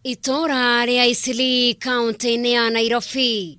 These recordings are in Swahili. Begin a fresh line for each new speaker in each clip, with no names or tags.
Ituura ria Eastleigh kaunti ya Nairobi.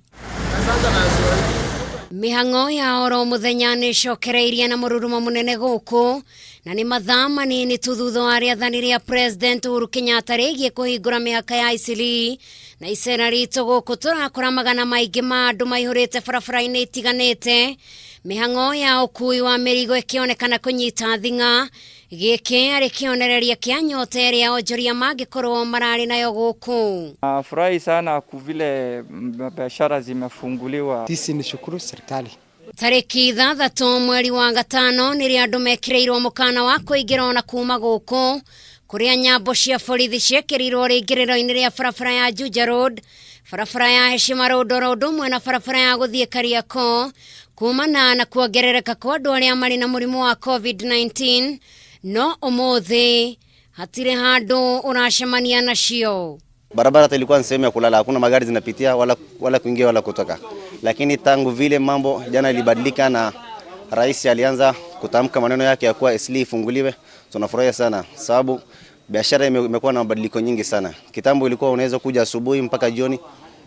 Mihang'o ya oro muthenya ni cokereirie na mururumo munene guku na ni mathaa manini tu thutha wa riathani ria President Uhuru Kenyatta rigie kuhingura mihaka ya Eastleigh na icera ritu guku turakora magana maingi ma andu maihurite barabara-ini itiganite. Mihang'o ya ukui wa mirigo ikionekana kunyita thinga. Giki ari kionereria kia nyota ria wonjoria magikorwo marari nayo guku.
Furahi sana kuvile biashara zimefunguliwa.
Sisi ni shukuru serikali.
Tariki 3 mweri wa gatano ni andu mekireirwo mukana wa kuingira na kuma guku kuria nyambo cia borithi ciekirirwo ringiriro-ini ria barabara ya Juja Road, barabara ya Heshima Road umwe na barabara ya guthie Kariako kumana na kuongerereka kwa andu aria mari na murimu wa COVID-19. No umuthi hatire handu unashemania nacio.
Barabara ilikuwa sehemu ya kulala, hakuna magari zinapitia wala kuingia wala kutoka. Lakini tangu vile mambo jana ilibadilika na rais alianza kutamka maneno yake ya kuwa Eastleigh ifunguliwe, tunafurahia sana sababu biashara imekuwa na mabadiliko nyingi sana. Kitambo ilikuwa unaweza kuja asubuhi mpaka jioni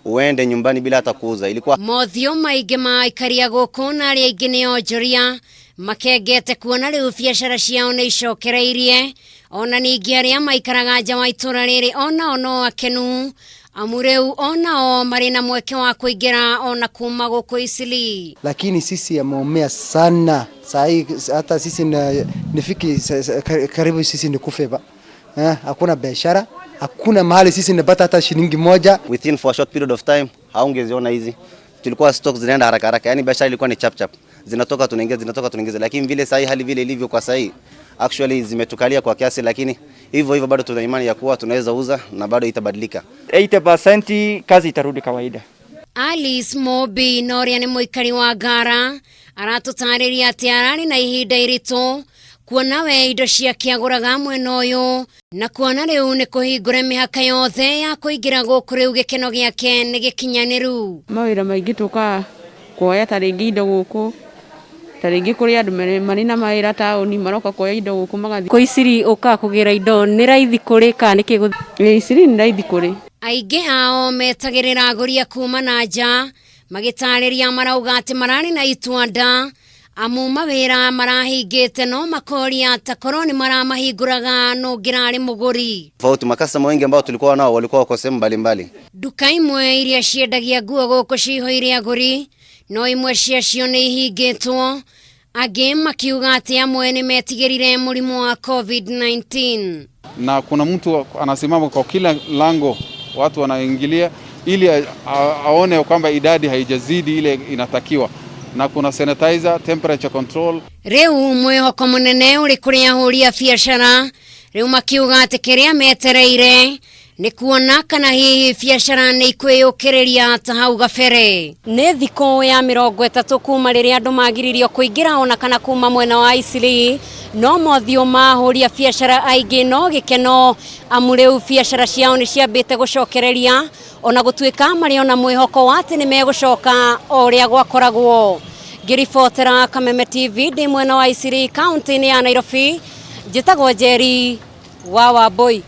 uende nyumbani bila hata kuuza. Ilikuwa
mothio maingi maikaria guku na aria ingi ni wonjoria makengete kuona riu biashara ciao ni icokereirie. Ona ningi aria maikaraga nja wa Ituura riri ona ono akenu amureu ona o mari na mweke wa kuingira ona kuma guku Eastleigh.
Lakini sisi yameumia sana. Sahi hata sisi nifiki karibu sisi nikufeba. Hakuna biashara, hakuna mahali sisi napata hata shilingi moja.
Within for a short period of time haungeziona hizi. Tulikuwa stocks zinaenda haraka haraka, yani biashara ilikuwa ni chap chap. Zinatoka tunaingiza, lakini vile sahi hali vile ilivyo kwa sahi actually zimetukalia kwa kiasi, lakini hivyo bado tuna imani ya kuwa tunaweza uza na bado itabadilika.
80% kazi itarudi kawaida.
Alice Mobi noria ni muikari wa Gara aratutariria ati arari na ihinda iritu kuona we indo cia kiaguraga mwena uyu na kuona riu ni kuhingure mihaka yothe ya kuingira guku riu gikeno giake ni gikinyaniru.
Mawira maingi tuka kuoya taringi indo guku taringi kuri andu mari na mawira tauni maroka kuoya indo guku magathi
ku Eastleigh uka kugira indo ni raithi kuri ka ni kiguthi
Eastleigh ni raithi kuri.
Aingi ao metagirira aguria kuma na nja magitariria marauga ati marari na itwanda amu mawira marahingite no makoria takorwo ni maramahinguraga no ngirari muguri.
Tofauti makasama wengi ambao tulikuwa nao walikuwa wako sehemu mbalimbali.
Duka imwe iria ciendagia nguo guku cihoire aguri no imwe ciacio ni ihingitwo. Angi makiuga ati amwe ni metigirire murimu wa COVID-19.
Na kuna mtu anasimama kwa kila lango watu wanaingilia ili aone kwamba idadi haijazidi ile inatakiwa. Na kuna sanitizer, temperature control.
Riu mwihoko munene uri kuri ahuri a biashara riu makiuga ati kiria metereire ni kuona kana hihi biashara ni ikwiyukireria ta hau gabere. Ni thiku ya 30 kuma riria andu magiririo kuingira ona kana kuma mwena wa Eastleigh no mothio ma ahuri a biashara aingi no gikeno amureu biashara ciao ni ciambite gucokereria ona gutuika mari ona mwihoko wati ni megucoka oria gwakoragwo. Ngiribotera Kameme TV ndi mwena wa Eastleigh kaunti ya Nairobi, njitagwo Njeri wa Wambui.